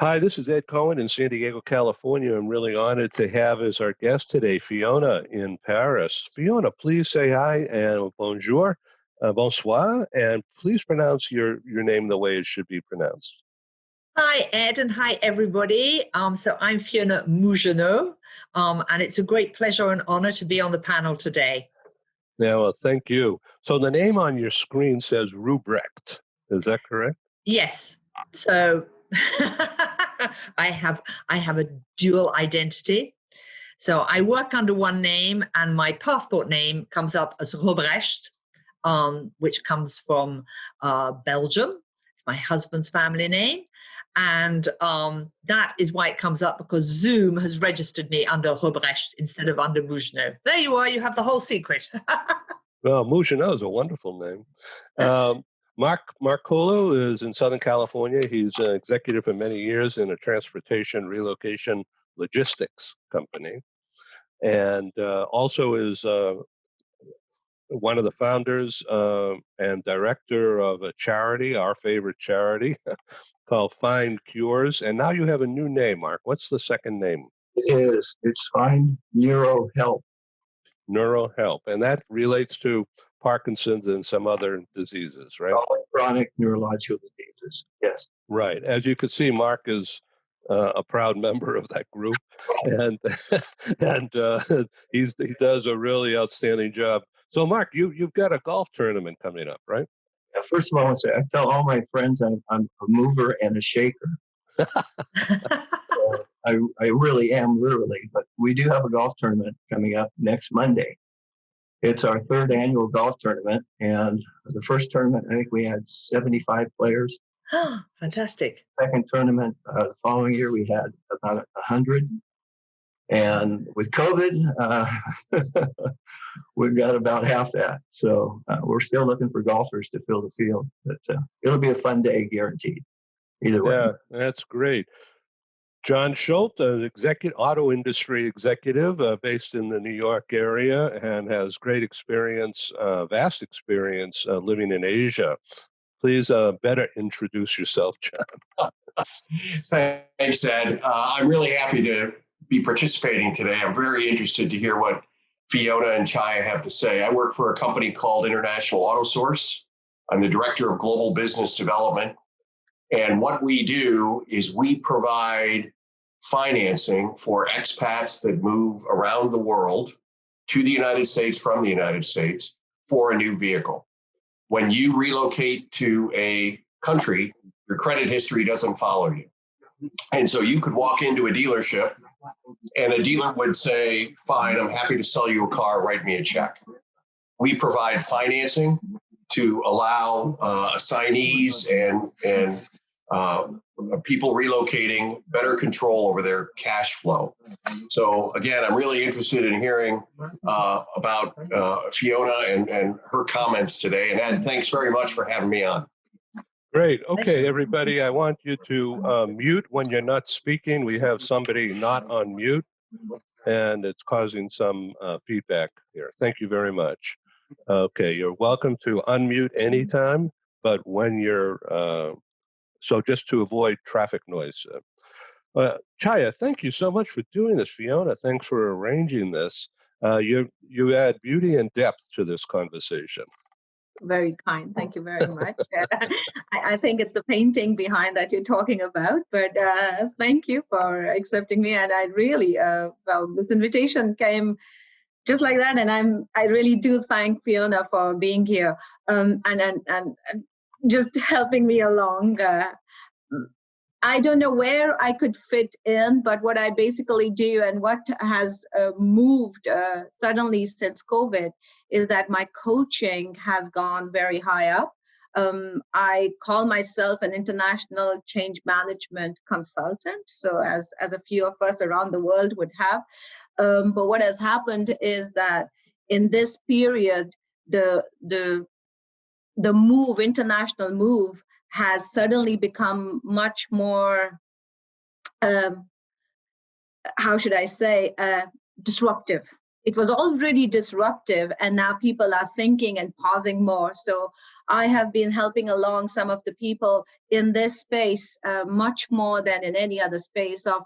Hi, this is Ed Cohen in San Diego, California. I'm really honored to have as our guest today Fiona in Paris. Fiona, please say hi and bonjour, bonsoir, and please pronounce your name the way it should be pronounced. Hi, Ed, and hi, everybody. So I'm Fiona Mougenot, and it's a great pleasure and honor to be on the panel today. Yeah, well, thank you. So the name on your screen says Rubrecht. Is that correct? Yes. So I have a dual identity. So I work under one name, and my passport name comes up as Robrecht, which comes from Belgium. It's my husband's family name. And that is why it comes up, because Zoom has registered me under Robrecht instead of under Mougenot. There you are. You have the whole secret. Well, Mougenot is a wonderful name. Mark Colo is in Southern California. He's an executive for many years in a transportation relocation logistics company, and also is one of the founders and director of a charity, our favorite charity, called Find Cures. And now you have a new name, Mark. What's the second name? It's Find Neuro Help. Neuro Help. And that relates to Parkinson's and some other diseases, right? Chronic neurological diseases, yes. Right. As you can see, Mark is a proud member of that group, and he does a really outstanding job. So, Mark, you've got a golf tournament coming up, right? First of all, I want to say I tell all my friends I'm a mover and a shaker. I really am, literally. But we do have a golf tournament coming up next Monday. It's our third annual golf tournament, and the first tournament, I think we had 75 players. Fantastic. Second tournament, the following year, we had about 100. And with COVID, we've got about half that. So we're still looking for golfers to fill the field. But it'll be a fun day, guaranteed. Either way. Yeah, that's great. John Schultz, an auto industry executive based in the New York area, and has great experience, vast experience living in Asia. Please better introduce yourself, John. Thanks, Ed. I'm really happy to be participating today. I'm very interested to hear what Fiona and Chaya have to say. I work for a company called International Auto Source. I'm the director of global business development. And what we do is we provide financing for expats that move around the world to the United States from the United States for a new vehicle. When you relocate to a country, your credit history doesn't follow you. And so you could walk into a dealership and a dealer would say, fine, I'm happy to sell you a car, write me a check. We provide financing to allow assignees and people relocating better control over their cash flow. So again, I'm really interested in hearing about Fiona and her comments today. And Ed, thanks very much for having me on. Great. Okay, everybody, I want you to mute when you're not speaking. We have somebody not on mute, and it's causing some feedback here. Thank you very much. Okay, you're welcome to unmute anytime, but when you're, so just to avoid traffic noise. Chaya, thank you so much for doing this. Fiona, thanks for arranging this. You add beauty and depth to this conversation. Very kind. Thank you very much. I think it's the painting behind that you're talking about, but thank you for accepting me. And I really, this invitation came just like that. And I really do thank Fiona for being here and just helping me along. I don't know where I could fit in, but what I basically do and what has moved suddenly since COVID is that my coaching has gone very high up. I call myself an international change management consultant, so as a few of us around the world would have. But what has happened is that in this period, the international move has suddenly become much more, how should I say, disruptive. It was already disruptive, and now people are thinking and pausing more. So I have been helping along some of the people in this space much more than in any other space of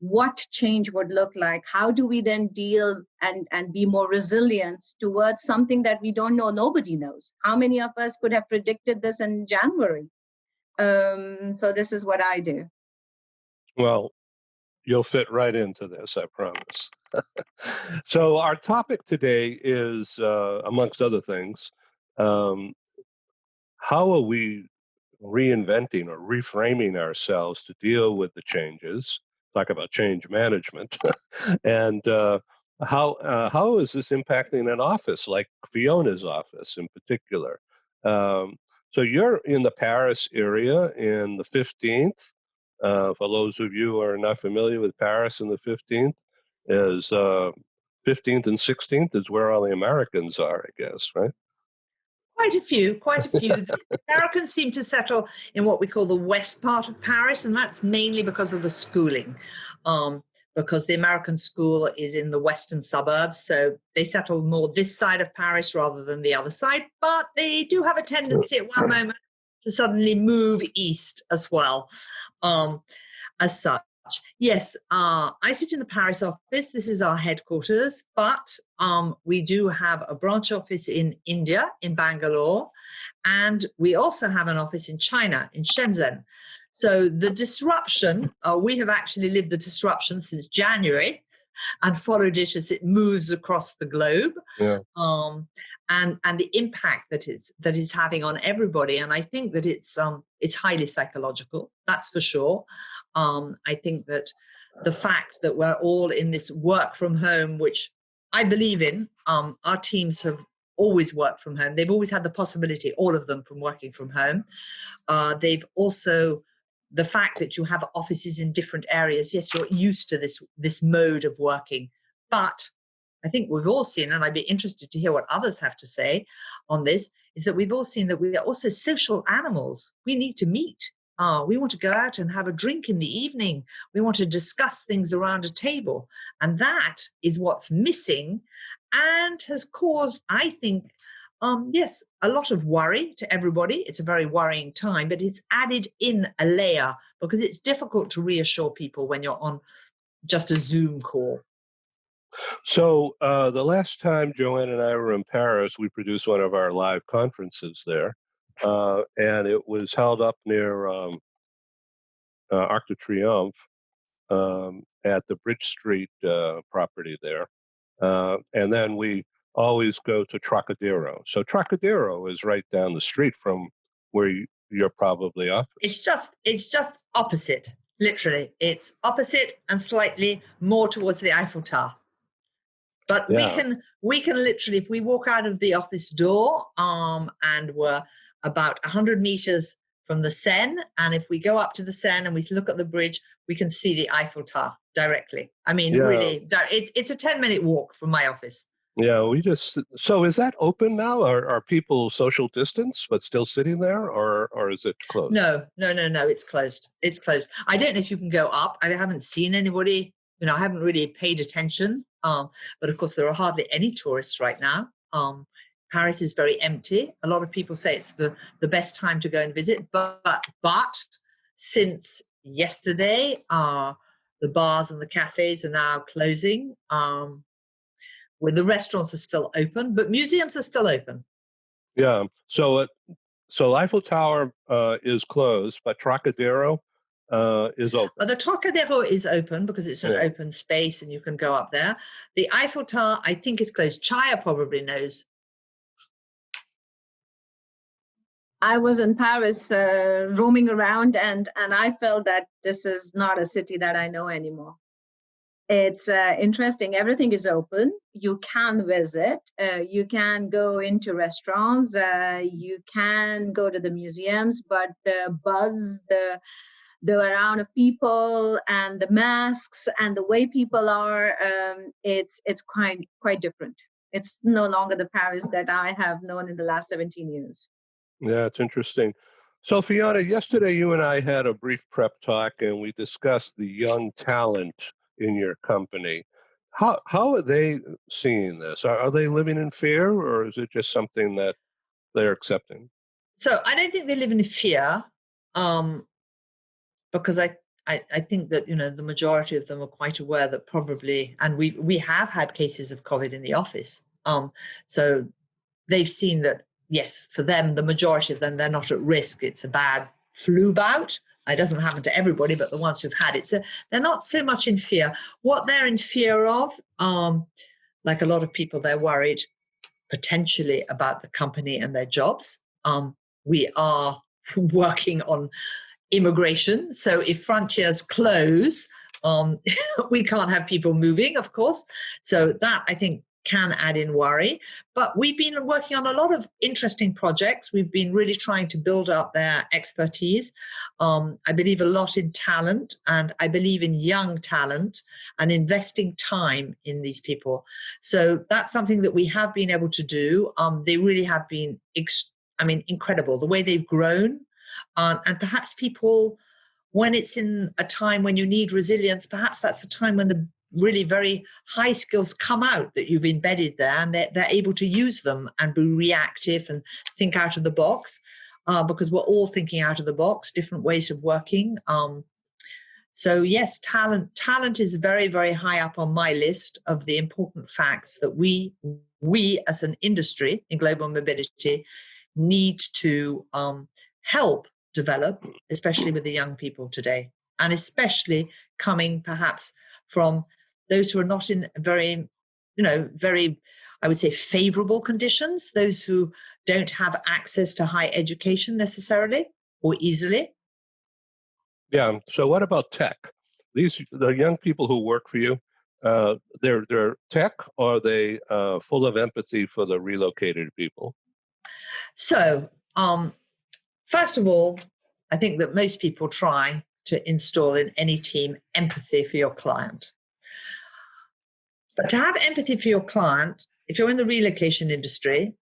what change would look like. How do we then deal and be more resilient towards something that we don't know, nobody knows? How many of us could have predicted this in January? So this is what I do. Well, you'll fit right into this, I promise. So our topic today is, amongst other things, um, how are we reinventing or reframing ourselves to deal with the changes? Talk about change management, and how is this impacting an office like Fiona's office in particular? So you're in the Paris area in the 15th. For those of you who are not familiar with Paris in the 15th, is 15th and 16th is where all the Americans are, I guess, right? Quite a few, quite a few. The Americans seem to settle in what we call the west part of Paris, and that's mainly because of the schooling, because the American school is in the western suburbs, so they settle more this side of Paris rather than the other side, but they do have a tendency at one moment to suddenly move east as well, as such. Yes, I sit in the Paris office. This is our headquarters, but we do have a branch office in India, in Bangalore, and we also have an office in China, in Shenzhen. So the disruption, we have actually lived the disruption since January and followed it as it moves across the globe. Yeah. And the impact that is having on everybody. And I think that it's highly psychological, that's for sure. I think that the fact that we're all in this work from home, which I believe in, our teams have always worked from home. They've always had the possibility, all of them, from working from home. They've also, the fact that you have offices in different areas, yes, you're used to this mode of working, but I think we've all seen, and I'd be interested to hear what others have to say on this, is that we've all seen that we are also social animals. We need to meet. We want to go out and have a drink in the evening. We want to discuss things around a table. And that is what's missing and has caused, I think, yes, a lot of worry to everybody. It's a very worrying time, but it's added in a layer because it's difficult to reassure people when you're on just a Zoom call. So the last time Joanne and I were in Paris, we produced one of our live conferences there, and it was held up near Arc de Triomphe at the Bridge Street property there. And then we always go to Trocadero. So Trocadero is right down the street from where you're probably off. It's just opposite, literally. It's opposite and slightly more towards the Eiffel Tower. But Yeah. we can literally, if we walk out of the office door, and we're about 100 meters from the Seine, and if we go up to the Seine and we look at the bridge, we can see the Eiffel Tower directly. I mean, Yeah. really, it's a 10-minute walk from my office. Yeah, so is that open now? Are people social distance but still sitting there, or is it closed? No, it's closed. It's closed. I don't know if you can go up. I haven't seen anybody, I haven't really paid attention. But of course, there are hardly any tourists right now. Paris is very empty. A lot of people say it's the best time to go and visit. But since yesterday, the bars and the cafes are now closing. Where the restaurants are still open, but museums are still open. Yeah. So Eiffel Tower is closed, but Trocadero is open. The Trocadero is open because it's an open space and you can go up there. The Eiffel Tower, I think, is closed. Chaya probably knows. I was in Paris roaming around and I felt that this is not a city that I know anymore. It's interesting. Everything is open. You can visit. You can go into restaurants. You can go to the museums. But the buzz, the amount of people, and the masks, and the way people are, it's quite different. It's no longer the Paris that I have known in the last 17 years. Yeah, it's interesting. So Fiona, yesterday you and I had a brief prep talk, and we discussed the young talent in your company. How are they seeing this? Are they living in fear, or is it just something that they're accepting? So I don't think they live in fear, because I think that, the majority of them are quite aware that probably, and we have had cases of COVID in the office. So they've seen that, yes, for them, the majority of them, they're not at risk. It's a bad flu bout. It doesn't happen to everybody, but the ones who've had it, so they're not so much in fear. What they're in fear of, like a lot of people, they're worried potentially about the company and their jobs. We are working on immigration. So if frontiers close, we can't have people moving, of course. So that, I think, can add in worry. But we've been working on a lot of interesting projects. We've been really trying to build up their expertise. I believe a lot in talent, and I believe in young talent and investing time in these people. So that's something that we have been able to do. They really have been, incredible, the way they've grown. And perhaps people, when it's in a time when you need resilience, perhaps that's the time when the really very high skills come out that you've embedded there, and they're able to use them and be reactive and think out of the box, because we're all thinking out of the box, different ways of working. So yes, talent is very, very high up on my list of the important facts that we as an industry in global mobility need to help develop, especially with the young people today, and especially coming perhaps from those who are not in very, I would say, favorable conditions, those who don't have access to high education necessarily or easily. Yeah. So what about tech? The young people who work for you, they're tech, or are they full of empathy for the relocated people? So, first of all, I think that most people try to install in any team empathy for your client. But to have empathy for your client, if you're in the relocation industry,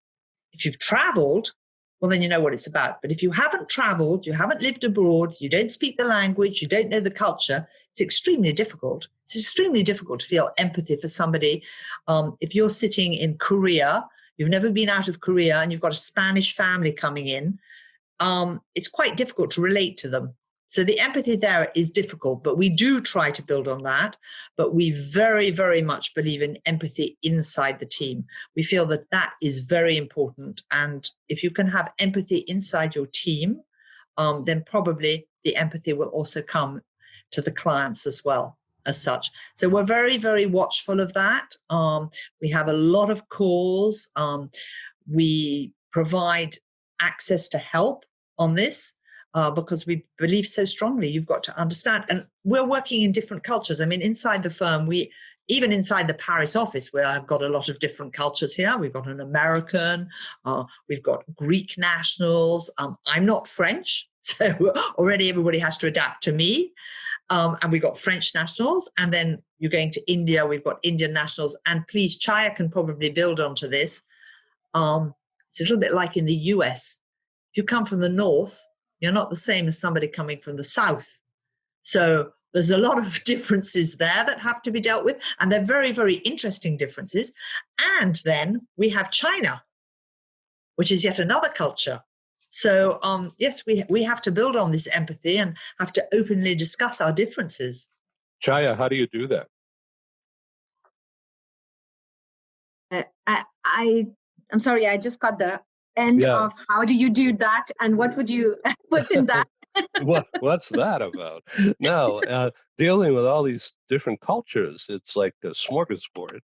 if you've traveled, well, then you know what it's about. But if you haven't traveled, you haven't lived abroad, you don't speak the language, you don't know the culture, it's extremely difficult. It's extremely difficult to feel empathy for somebody. If you're sitting in Korea, you've never been out of Korea, and you've got a Spanish family coming in, it's quite difficult to relate to them. So the empathy there is difficult, but we do try to build on that. But we very, very much believe in empathy inside the team. We feel that that is very important. And if you can have empathy inside your team, then probably the empathy will also come to the clients as well as such. So we're very, very watchful of that. We have a lot of calls. We provide access to help on this. Because we believe so strongly, you've got to understand. And we're working in different cultures. I mean, inside the firm, even inside the Paris office, where I've got a lot of different cultures here. We've got an American, we've got Greek nationals. I'm not French, so already everybody has to adapt to me. And we've got French nationals. And then you're going to India, we've got Indian nationals. And please, Chaya can probably build onto this. It's a little bit like in the US. If you come from the north, you're not the same as somebody coming from the south. So there's a lot of differences there that have to be dealt with, and they're very, very interesting differences. And then we have China, which is yet another culture. So yes, we have to build on this empathy and have to openly discuss our differences. Chaya, how do you do that? I'm sorry, I just got the end of how do you do that, and what would you put in that? What's that about? No, dealing with all these different cultures, it's like a smorgasbord.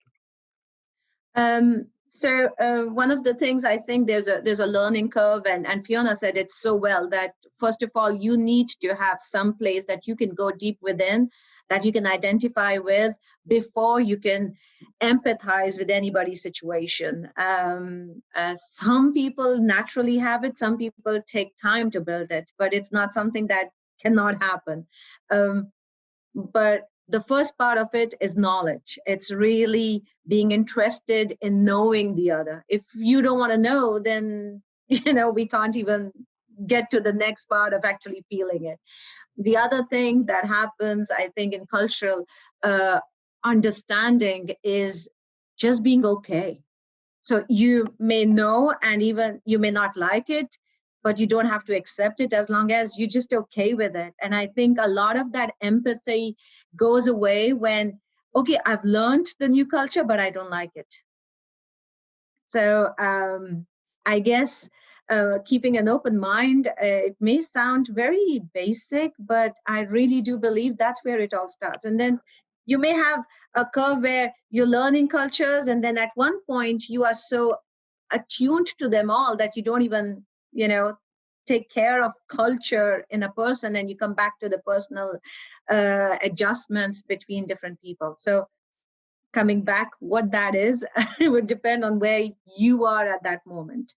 So one of the things, I think there's a learning curve, and Fiona said it so well, that first of all, you need to have some place that you can go deep within, that you can identify with before you can empathize with anybody's situation. Some people naturally have it, some people take time to build it, but it's not something that cannot happen. But the first part of it is knowledge. It's really being interested in knowing the other. If you don't want to know, then we can't even get to the next part of actually feeling it. The other thing that happens, I think, in cultural understanding is just being okay. So you may know, and even you may not like it, but you don't have to accept it as long as you're just okay with it. And I think a lot of that empathy goes away when, okay, I've learned the new culture, but I don't like it. So I guess keeping an open mind, it may sound very basic, but I really do believe that's where it all starts. And then you may have a curve where you're learning cultures, and then at one point you are so attuned to them all that you don't even, take care of culture in a person, and you come back to the personal adjustments between different people. So coming back, what that is, it would depend on where you are at that moment.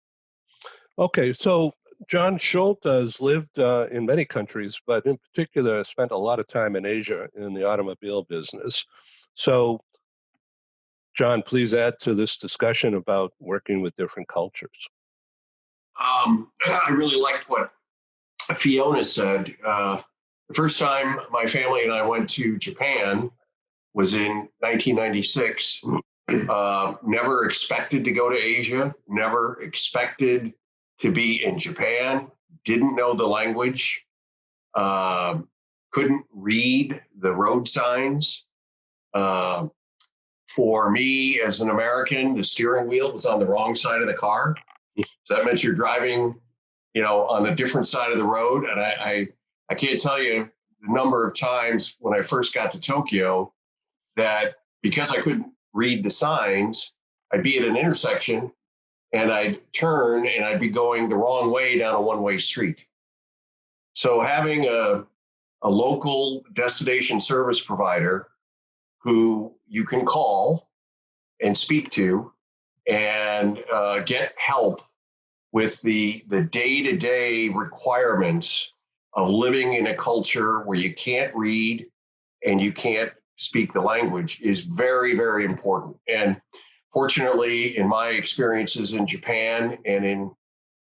Okay, so John Schultz has lived in many countries, but in particular spent a lot of time in Asia in the automobile business. So, John, please add to this discussion about working with different cultures. I really liked what Fiona said. The first time my family and I went to Japan was in 1996. Never expected to go to Asia, never expected to be in Japan, didn't know the language, couldn't read the road signs. For me, as an American, the steering wheel was on the wrong side of the car. So that meant you're driving, on a different side of the road. And I can't tell you the number of times when I first got to Tokyo that because I couldn't read the signs, I'd be at an intersection and I'd turn and I'd be going the wrong way down a one-way street. So having a local destination service provider who you can call and speak to and get help with the day-to-day requirements of living in a culture where you can't read and you can't speak the language is very, very important. And fortunately, in my experiences in Japan and in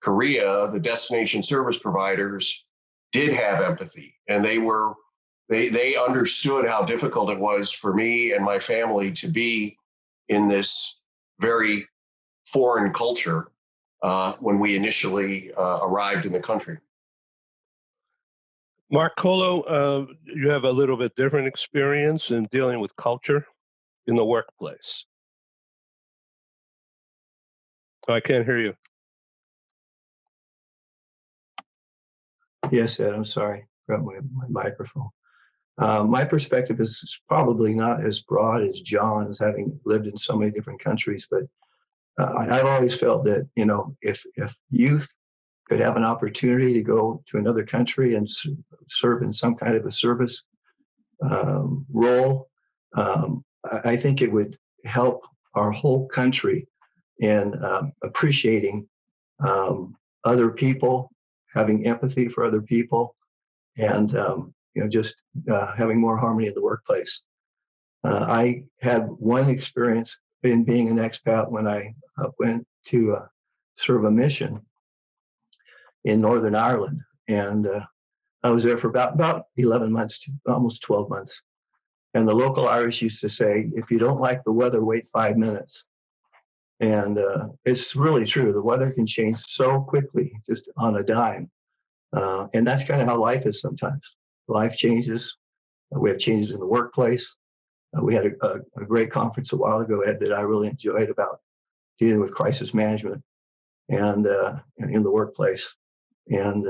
Korea, the destination service providers did have empathy, and they understood how difficult it was for me and my family to be in this very foreign culture when we initially arrived in the country. Mark Colo, you have a little bit different experience in dealing with culture in the workplace. Oh, I can't hear you. Yes, Ed, I'm sorry. Got my microphone. My perspective is probably not as broad as John's, having lived in so many different countries, but I've always felt that, if youth could have an opportunity to go to another country and serve in some kind of a service role, I think it would help our whole country in appreciating other people, having empathy for other people, and just having more harmony in the workplace. I had one experience in being an expat when I went to serve a mission in Northern Ireland, and I was there for about 11 months, almost 12 months. And the local Irish used to say, if you don't like the weather, wait 5 minutes. And it's really true. The weather can change so quickly, just on a dime. And that's kind of how life is sometimes. Life changes. We have changes in the workplace. We had a great conference a while ago, Ed, that I really enjoyed about dealing with crisis management and in the workplace. And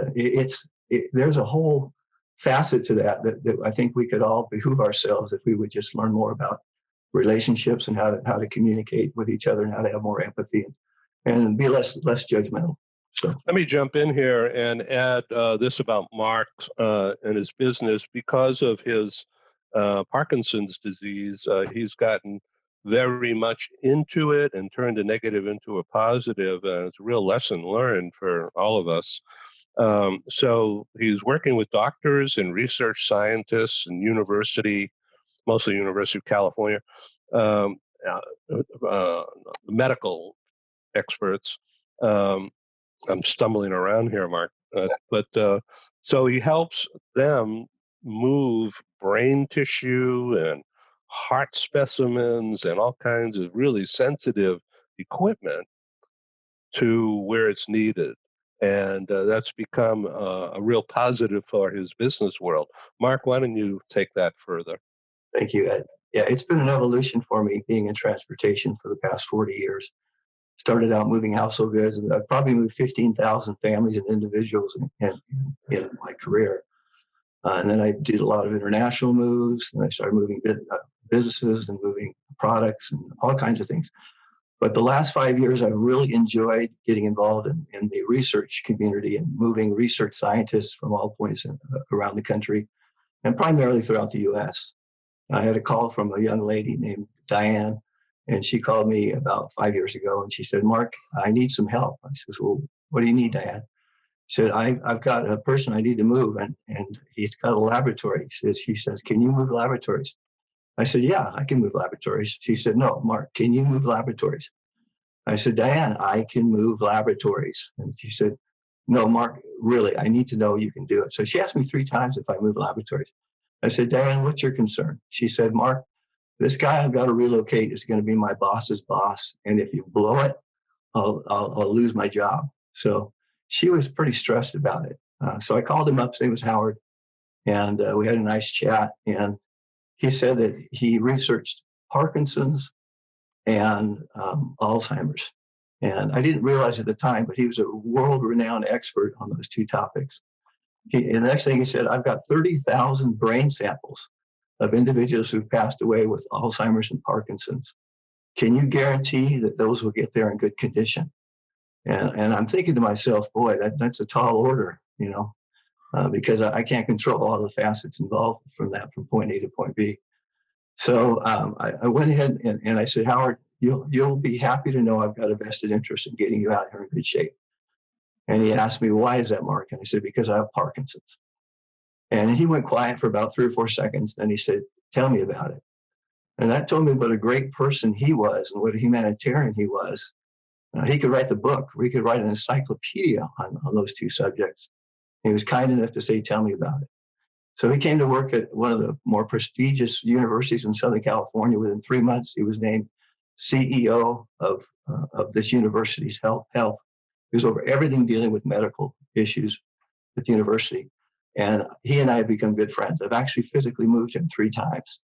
there's a whole facet to that I think we could all behoove ourselves if we would just learn more about relationships and how to communicate with each other and how to have more empathy and be less judgmental. So let me jump in here and add this about Mark and his business. Because of his Parkinson's disease, he's gotten very much into it and turned a negative into a positive. It's a real lesson learned for all of us. So he's working with doctors and research scientists and mostly University of California, medical experts. I'm stumbling around here, Mark. So he helps them move brain tissue and heart specimens and all kinds of really sensitive equipment to where it's needed. And that's become a real positive for his business world. Mark, why don't you take that further? Thank you, Ed. Yeah, it's been an evolution for me being in transportation for the past 40 years. Started out moving household goods, and I've probably moved 15,000 families and individuals in my career. And then I did a lot of international moves, and I started moving businesses and moving products and all kinds of things. But the last 5 years, I've really enjoyed getting involved in the research community and moving research scientists from all points around the country, and primarily throughout the U.S. I had a call from a young lady named Diane, and she called me about 5 years ago, and she said, "Mark, I need some help." I said, "Well, what do you need, Diane?" She said, I've got a person I need to move, and he's got a laboratory. She says, "Can you move laboratories?" I said, "Yeah, I can move laboratories." She said, "No, Mark, can you move laboratories?" I said, "Diane, I can move laboratories." And she said, "No, Mark, really, I need to know you can do it." So she asked me 3 times if I move laboratories. I said, "Diane, what's your concern?" She said, "Mark, this guy I've got to relocate is going to be my boss's boss. And if you blow it, I'll lose my job." So she was pretty stressed about it. So I called him up, his name was Howard, and we had a nice chat. And he said that he researched Parkinson's and Alzheimer's. And I didn't realize at the time, but he was a world-renowned expert on those 2 topics. And the next thing he said, "I've got 30,000 brain samples of individuals who've passed away with Alzheimer's and Parkinson's. Can you guarantee that those will get there in good condition?" And I'm thinking to myself, boy, that's a tall order, because I can't control all the facets involved from point A to point B. So I went ahead and I said, "Howard, you'll be happy to know I've got a vested interest in getting you out here in good shape." And he asked me, "Why is that, Mark?" And I said, "Because I have Parkinson's." And he went quiet for about 3 or 4 seconds. Then he said, "Tell me about it." And that told me what a great person he was and what a humanitarian he was. He could write the book. We could write an encyclopedia on those 2 subjects. He was kind enough to say, "Tell me about it." So he came to work at one of the more prestigious universities in Southern California. Within 3 months, he was named CEO of this university's health. He was over everything dealing with medical issues at the university. And he and I have become good friends. I've actually physically moved him 3 times.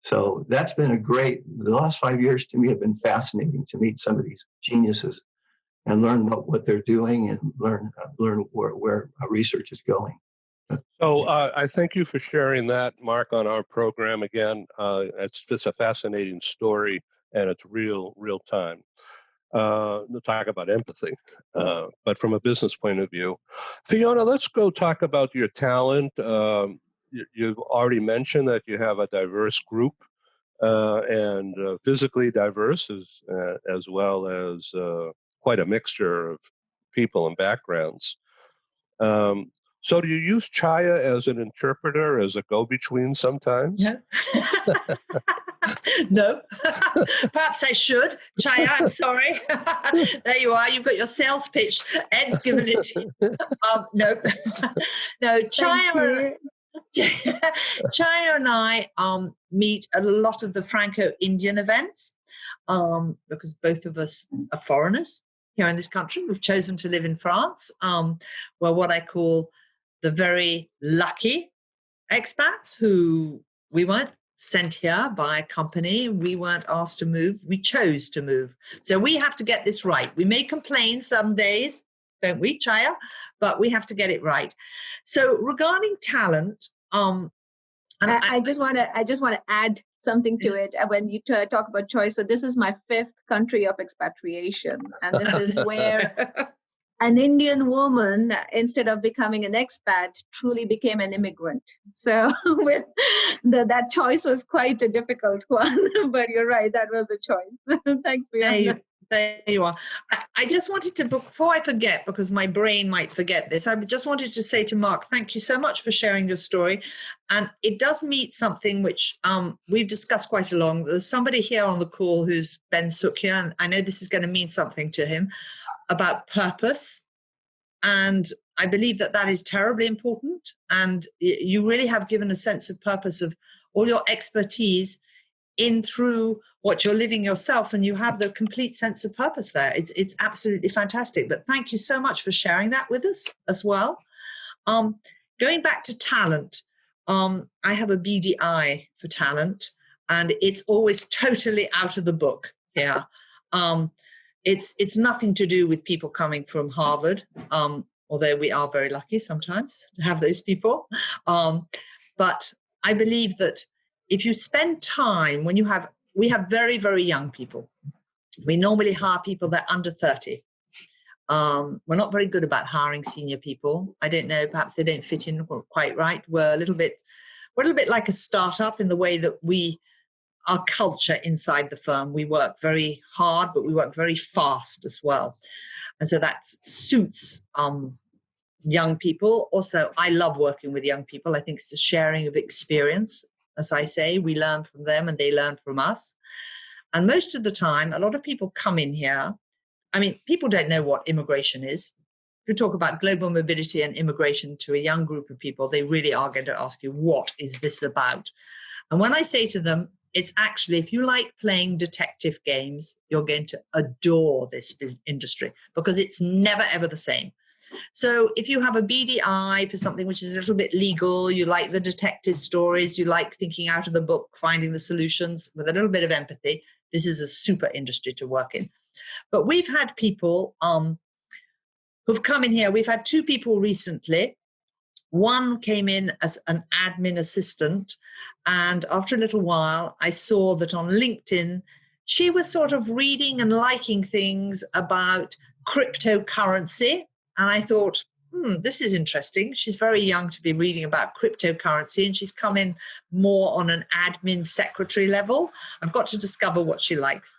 So that's been the last 5 years to me have been fascinating to meet some of these geniuses and learn what they're doing and learn where research is going. So I thank you for sharing that, Mark, on our program again. It's just a fascinating story, and it's real time. To talk about empathy, but from a business point of view. Fiona, let's go talk about your talent. You've already mentioned that you have a diverse group and physically diverse as well as quite a mixture of people and backgrounds. So do you use Chaya as an interpreter, as a go-between sometimes? No. No. Perhaps I should. Chaya, I'm sorry. There you are. You've got your sales pitch. Ed's given it to you. No. No, Chaya and I meet at a lot of the Franco-Indian events because both of us are foreigners here in this country. We've chosen to live in France. We're what I call the very lucky expats who we weren't sent here by a company. We weren't asked to move. We chose to move. So we have to get this right. We may complain some days, don't we, Chaya? But we have to get it right. So regarding talent, I just want to add something to it when you talk about choice. So this is my 5th country of expatriation, and this is where an Indian woman, instead of becoming an expat, truly became an immigrant. So with that choice was quite a difficult one, but you're right, that was a choice. Thanks, Fiona. There you are. I just wanted to, before I forget, because my brain might forget this, I just wanted to say to Mark, thank you so much for sharing your story. And it does meet something which we've discussed quite a lot. There's somebody here on the call who's Ben Sukhia, and I know this is going to mean something to him, about purpose. And I believe that is terribly important. And you really have given a sense of purpose of all your expertise in through what you're living yourself, and you have the complete sense of purpose there. It's absolutely fantastic. But thank you so much for sharing that with us as well. Going back to talent, I have a BDI for talent, and it's always totally out of the book here. It's nothing to do with people coming from Harvard, although we are very lucky sometimes to have those people. But I believe that if you spend time we have very, very young people. We normally hire people that are under 30. We're not very good about hiring senior people. I don't know, perhaps they don't fit in quite right. We're a little bit like a startup in the way that our culture inside the firm. We work very hard, but we work very fast as well. And so that suits young people. Also, I love working with young people. I think it's a sharing of experience. As I say, we learn from them and they learn from us. And most of the time, a lot of people come in here. I mean, people don't know what immigration is. If you talk about global mobility and immigration to a young group of people, they really are going to ask you, what is this about? And when I say to them, it's actually, if you like playing detective games, you're going to adore this industry because it's never, ever the same. So if you have a BDI for something which is a little bit legal, you like the detective stories, you like thinking out of the book, finding the solutions with a little bit of empathy, this is a super industry to work in. But we've had people who've come in here. We've had 2 people recently. One came in as an admin assistant, and after a little while, I saw that on LinkedIn, she was sort of reading and liking things about cryptocurrency. And I thought, this is interesting. She's very young to be reading about cryptocurrency, and she's come in more on an admin secretary level. I've got to discover what she likes.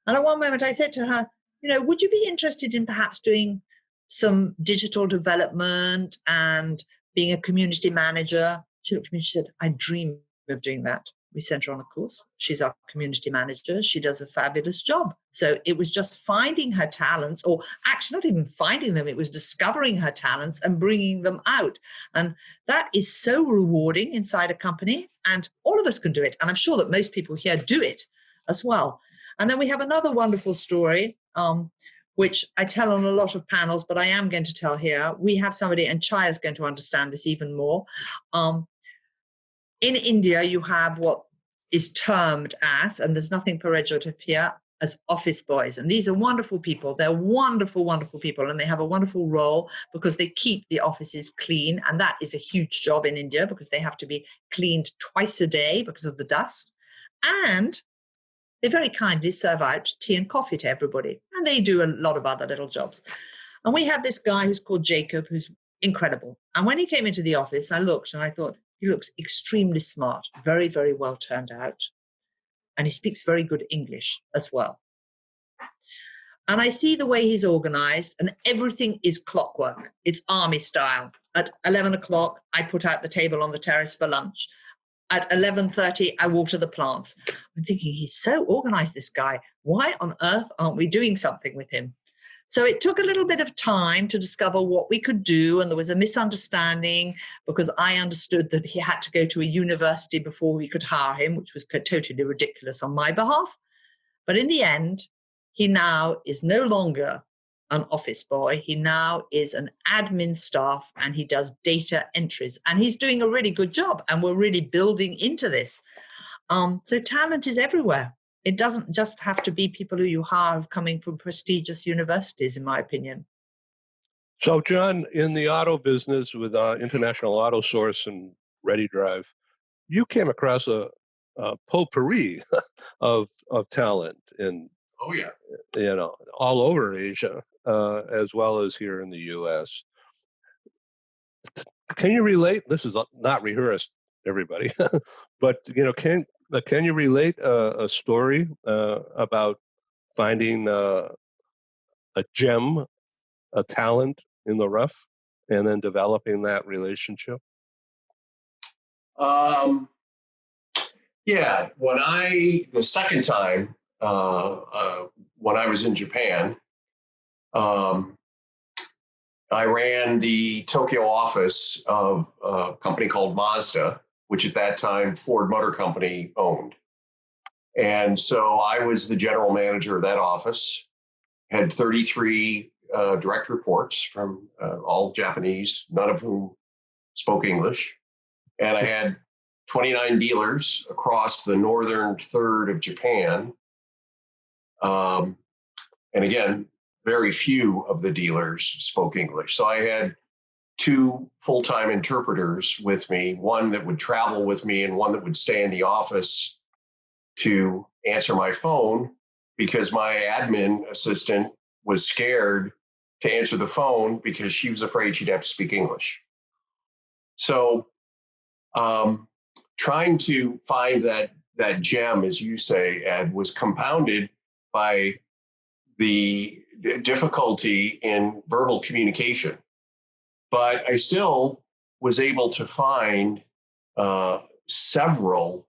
And at one moment I said to her, would you be interested in perhaps doing some digital development and being a community manager? She looked at me and she said, I dream of doing that. We sent her on a course. She's our community manager. She does a fabulous job. So it was just finding her talents, or actually not even finding them. It was discovering her talents and bringing them out. And that is so rewarding inside a company. And all of us can do it. And I'm sure that most people here do it as well. And then we have another wonderful story, which I tell on a lot of panels, but I am going to tell here. We have somebody, and Chaya is going to understand this even more. In India, you have what is termed as, and there's nothing pejorative here, as office boys. And these are wonderful people. They're wonderful, wonderful people. And they have a wonderful role because they keep the offices clean. And that is a huge job in India because they have to be cleaned twice a day because of the dust. And they very kindly serve out tea and coffee to everybody. And they do a lot of other little jobs. And we have this guy who's called Jacob, who's incredible. And when he came into the office, I looked and I thought, he looks extremely smart, very, very well turned out. And he speaks very good English as well. And I see the way he's organized, and everything is clockwork. It's army style. At 11 o'clock, I put out the table on the terrace for lunch. At 11:30, I water the plants. I'm thinking, he's so organized, this guy. Why on earth aren't we doing something with him? So it took a little bit of time to discover what we could do. And there was a misunderstanding because I understood that he had to go to a university before we could hire him, which was totally ridiculous on my behalf. But in the end, he now is no longer an office boy. He now is an admin staff, and he does data entries, and he's doing a really good job. And we're really building into this. So talent is everywhere. It doesn't just have to be people who you hire coming from prestigious universities, in my opinion. So, John, in the auto business with International Auto Source and Ready Drive, you came across a potpourri of talent in, all over Asia, as well as here in the U.S. Can you relate? This is not rehearsed, everybody, but can you relate a story about finding a gem, a talent in the rough, and then developing that relationship? Yeah, the second time when I was in Japan, I ran the Tokyo office of a company called Mazda, which at that time Ford Motor Company owned. And so I was the general manager of that office, had 33 direct reports from all Japanese, none of whom spoke English. And I had 29 dealers across the northern third of Japan. And again, very few of the dealers spoke English. So I had 2 full-time interpreters with me, one that would travel with me and one that would stay in the office to answer my phone, because my admin assistant was scared to answer the phone because she was afraid she'd have to speak English. So trying to find that gem, as you say, Ed, was compounded by the difficulty in verbal communication. But I still was able to find several,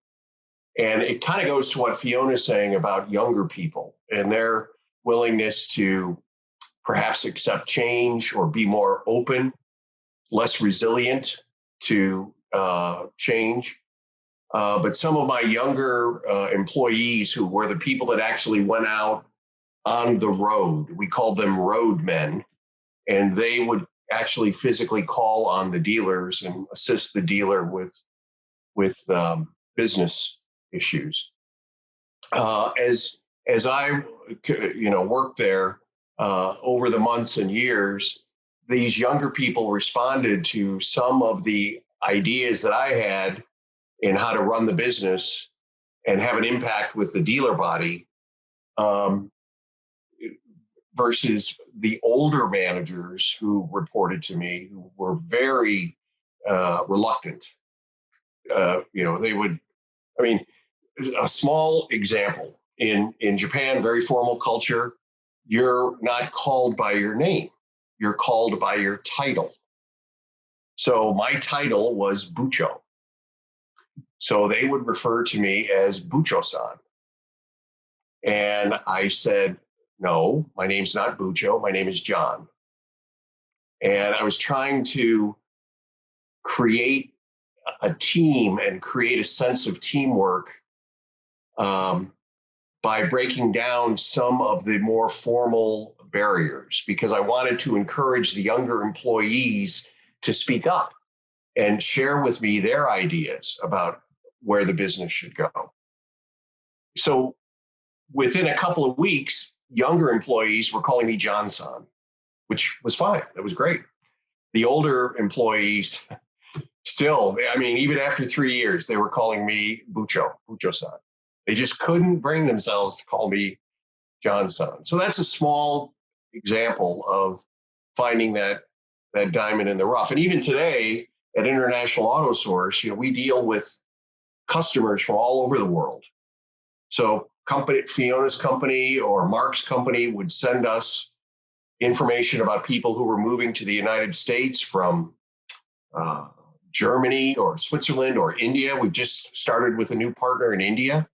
and it kind of goes to what Fiona's saying about younger people and their willingness to perhaps accept change or be more open, less resilient to change. But some of my younger employees, who were the people that actually went out on the road, we called them roadmen, and they would actually physically call on the dealers and assist the dealer with business issues. As I worked there over the months and years, these younger people responded to some of the ideas that I had in how to run the business and have an impact with the dealer body, versus the older managers who reported to me, who were very reluctant. They would, a small example, in Japan, very formal culture, you're not called by your name, you're called by your title. So my title was Bucho. So they would refer to me as Bucho-san. And I said, no, my name's not Bucho, my name is John. And I was trying to create a team and create a sense of teamwork by breaking down some of the more formal barriers, because I wanted to encourage the younger employees to speak up and share with me their ideas about where the business should go. So within a couple of weeks, younger employees were calling me John-san, which was fine. That was great. The older employees still, even after 3 years, they were calling me Bucho-san. They just couldn't bring themselves to call me John-san. So that's a small example of finding that diamond in the rough. And even today at International Auto Source, we deal with customers from all over the world. So Fiona's company or Mark's company would send us information about people who were moving to the United States from Germany or Switzerland or India. We've just started with a new partner in India.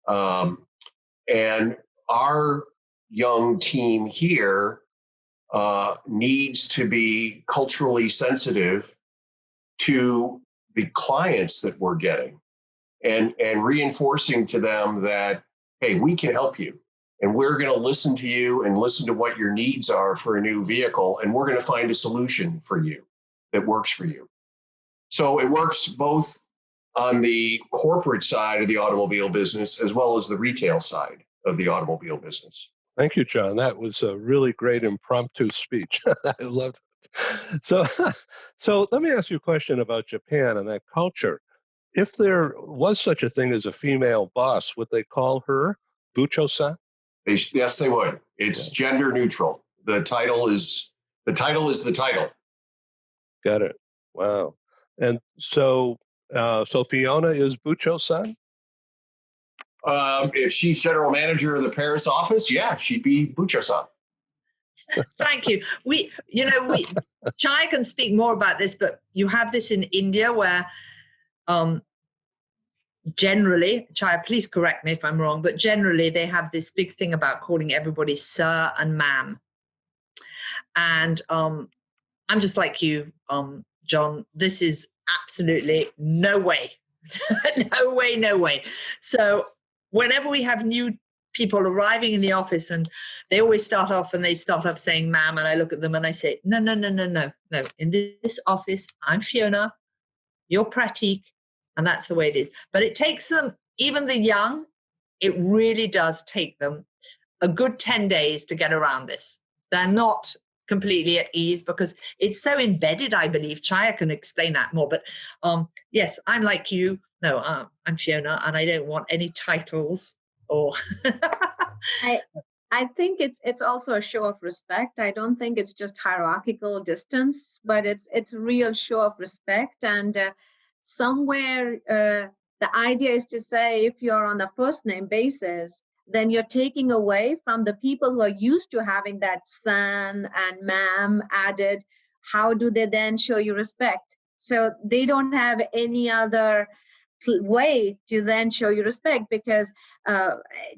And our young team here needs to be culturally sensitive to the clients that we're getting, and reinforcing to them that, hey, we can help you, and we're going to listen to you and listen to what your needs are for a new vehicle, and we're going to find a solution for you that works for you. So it works both on the corporate side of the automobile business as well as the retail side of the automobile business. Thank you, John. That was a really great impromptu speech. I loved it. So let me ask you a question about Japan and that culture. If there was such a thing as a female boss, would they call her Bucho-san? Yes, they would. It's gender neutral. The title is the title. Got it. Wow. And so Fiona is Bucho-san? If she's general manager of the Paris office, yeah, she'd be Bucho-san. Thank you. Chai can speak more about this, but you have this in India where generally, Chai, please correct me if I'm wrong, but generally they have this big thing about calling everybody sir and ma'am. And I'm just like you, John, this is absolutely no way. No way. So whenever we have new people arriving in the office, and they always start off saying ma'am, and I look at them and I say, no. In this office, I'm Fiona, you're Pratik, and that's the way it is. But it takes them, even the young, it really does take them a good 10 days to get around this. They're not completely at ease because it's so embedded, I believe. Chaya can explain that more. But yes, I'm like you. No, I'm Fiona, and I don't want any titles or... I think it's also a show of respect. I don't think it's just hierarchical distance, but it's a real show of respect. And somewhere the idea is to say, if you're on a first name basis, then you're taking away from the people who are used to having that son and ma'am added. How do they then show you respect? So they don't have any other way to then show you respect, because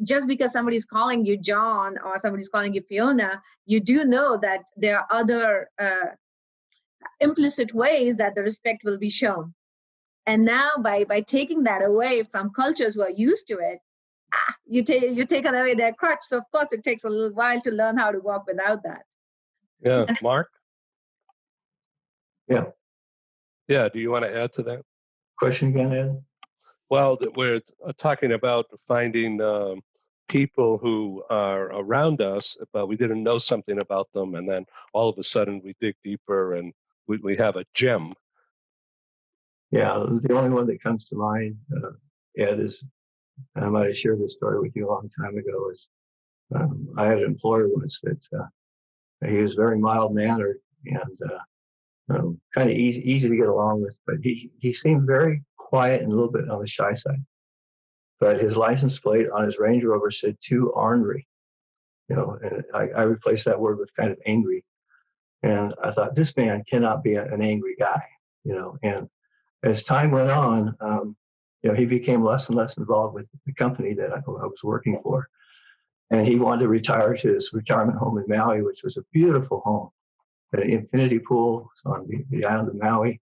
just because somebody's calling you John or somebody's calling you Fiona, you do know that there are other implicit ways that the respect will be shown. And now by taking that away from cultures who are used to it, you take away their crutch. So of course it takes a little while to learn how to walk without that. Yeah, Mark? Yeah. Yeah, do you want to add to that? Question again, Ed? Well, we're talking about finding people who are around us, but we didn't know something about them, and then all of a sudden we dig deeper and we have a gem. Yeah, the only one that comes to mind, Ed, is, I might have shared this story with you a long time ago, is I had an employer once that he was very mild-mannered and kind of easy to get along with, but he seemed very quiet and a little bit on the shy side. But his license plate on his Range Rover said "to ornery," and I replaced that word with kind of angry. And I thought, this man cannot be an angry guy, and as time went on, he became less and less involved with the company that I was working for. And he wanted to retire to his retirement home in Maui, which was a beautiful home, an infinity pool on the island of Maui.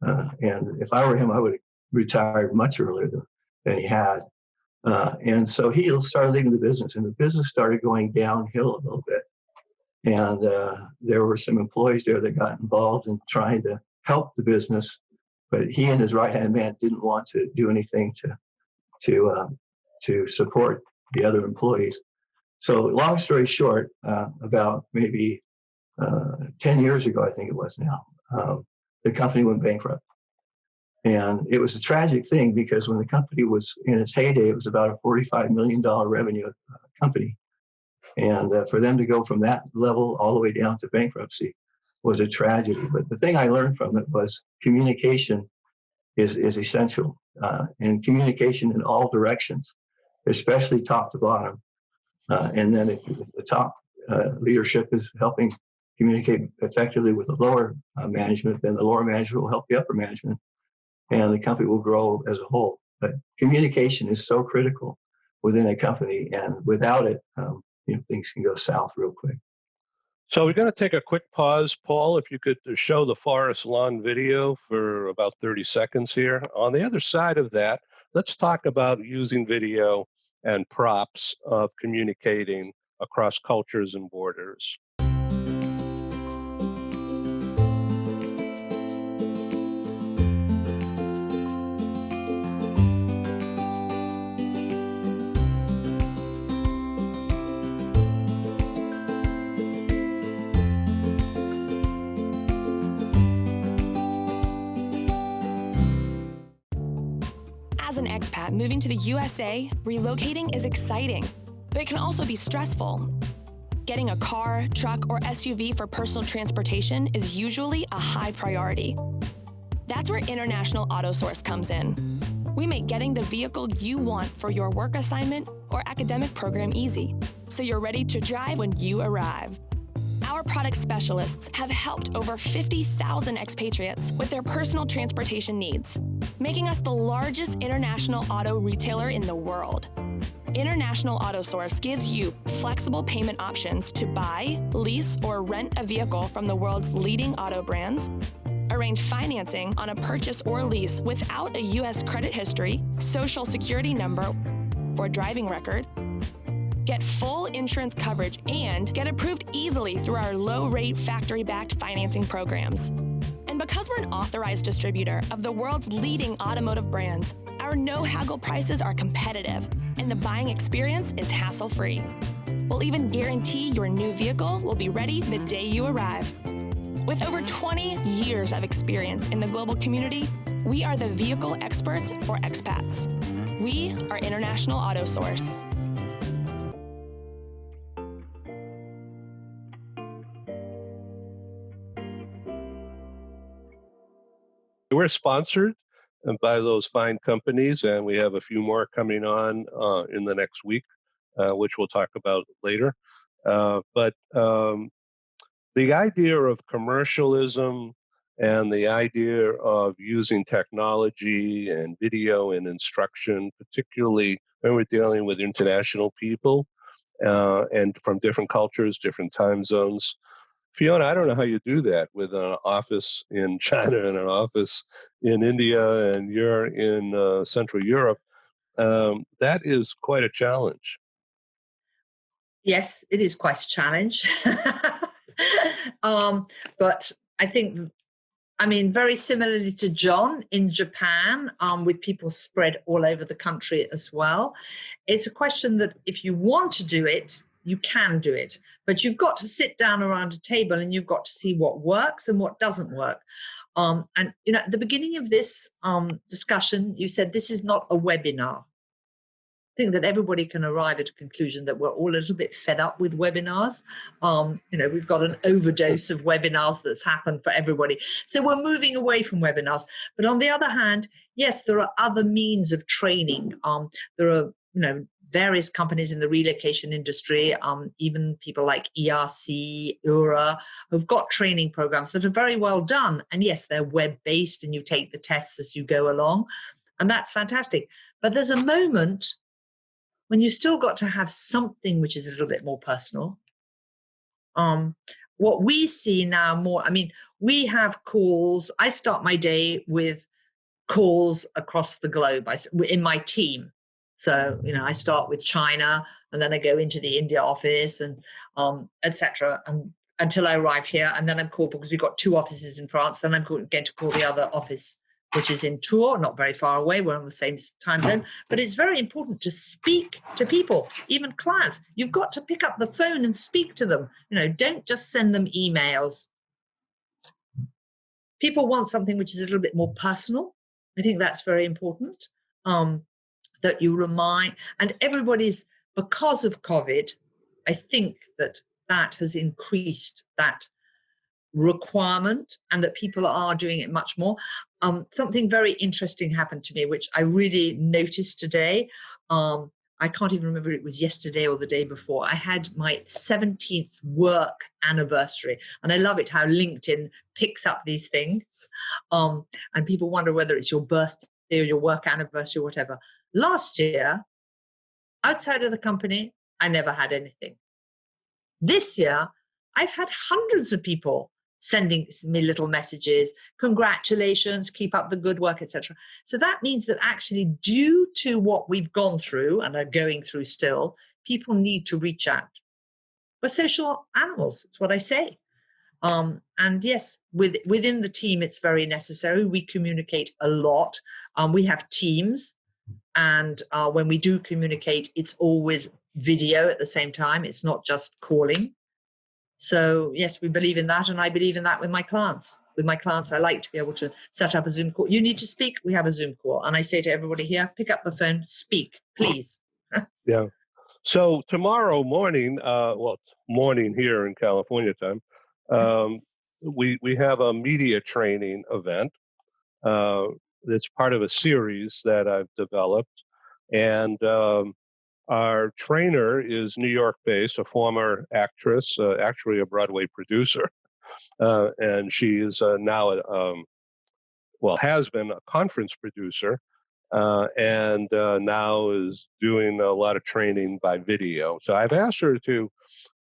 And if I were him, I would have retired much earlier than he had. And so he started leaving the business, and the business started going downhill a little bit. And there were some employees there that got involved in trying to help the business, but he and his right-hand man didn't want to do anything to support the other employees. So long story short, about maybe 10 years ago, I think it was now, the company went bankrupt. And it was a tragic thing because when the company was in its heyday, it was about a $45 million revenue company. And for them to go from that level all the way down to bankruptcy was a tragedy. But the thing I learned from it was communication is essential, and communication in all directions, especially top to bottom. And then if the top leadership is helping communicate effectively with the lower management, then the lower management will help the upper management, and the company will grow as a whole. But communication is so critical within a company, and without it, things can go south real quick. So we're going to take a quick pause. Paul, if you could show the Forest Lawn video for about 30 seconds here. On the other side of that, let's talk about using video and props of communicating across cultures and borders. As an expat moving to the USA, relocating is exciting, but it can also be stressful. Getting a car, truck, or SUV for personal transportation is usually a high priority. That's where International Auto Source comes in. We make getting the vehicle you want for your work assignment or academic program easy, so you're ready to drive when you arrive. Our product specialists have helped over 50,000 expatriates with their personal transportation needs, making us the largest international auto retailer in the world. International Auto Source gives you flexible payment options to buy, lease, or rent a vehicle from the world's leading auto brands, arrange financing on a purchase or lease without a U.S. credit history, social security number, or driving record, get full insurance coverage, and get approved easily through our low-rate factory-backed financing programs. And because we're an authorized distributor of the world's leading automotive brands, our no-haggle prices are competitive, and the buying experience is hassle-free. We'll even guarantee your new vehicle will be ready the day you arrive. With over 20 years of experience in the global community, we are the vehicle experts for expats. We are International Auto Source. We're sponsored by those fine companies, and we have a few more coming on in the next week, which we'll talk about later. But the idea of commercialism and the idea of using technology and video and instruction, particularly when we're dealing with international people and from different cultures, different time zones. Fiona, I don't know how you do that with an office in China and an office in India, and you're in Central Europe. That is quite a challenge. Yes, it is quite a challenge. But I think, very similarly to John in Japan, with people spread all over the country as well, it's a question that if you want to do it, you can do it, but you've got to sit down around a table and you've got to see what works and what doesn't work. And at the beginning of this discussion, you said this is not a webinar. I think that everybody can arrive at a conclusion that we're all a little bit fed up with webinars. We've got an overdose of webinars that's happened for everybody. So we're moving away from webinars. But on the other hand, yes, there are other means of training. There are, various companies in the relocation industry, even people like ERC, URA, who've got training programs that are very well done. And yes, they're web-based and you take the tests as you go along. And that's fantastic. But there's a moment when you still got to have something which is a little bit more personal. What we see now more, we have calls. I start my day with calls across the globe in my team. So, I start with China and then I go into the India office and etc. and until I arrive here. And then I'm called, because we've got 2 offices in France, then I'm going to call the other office, which is in Tours, not very far away. We're on the same time zone. But it's very important to speak to people, even clients. You've got to pick up the phone and speak to them. Don't just send them emails. People want something which is a little bit more personal. I think that's very important. That you remind, and everybody's, because of COVID, I think that has increased that requirement and that people are doing it much more. Something very interesting happened to me, which I really noticed today. I can't even remember if it was yesterday or the day before. I had my 17th work anniversary, and I love it how LinkedIn picks up these things. And people wonder whether it's your birthday or your work anniversary or whatever. Last year, outside of the company, I never had anything. This year, I've had hundreds of people sending me little messages, congratulations, keep up the good work, etc. So that means that actually, due to what we've gone through and are going through still, people need to reach out. We're social animals, it's what I say. And yes, within the team, it's very necessary. We communicate a lot. We have teams. And when we do communicate, it's always video at the same time. It's not just calling. So yes, we believe in that. And I believe in that with my clients. With my clients, I like to be able to set up a Zoom call. You need to speak, we have a Zoom call. And I say to everybody here, pick up the phone, speak, please. Yeah. So tomorrow morning, morning here in California time, we have a media training event. It's part of a series that I've developed. And our trainer is New York-based, a former actress, actually a Broadway producer. And she is now, has been a conference producer, and now is doing a lot of training by video. So I've asked her to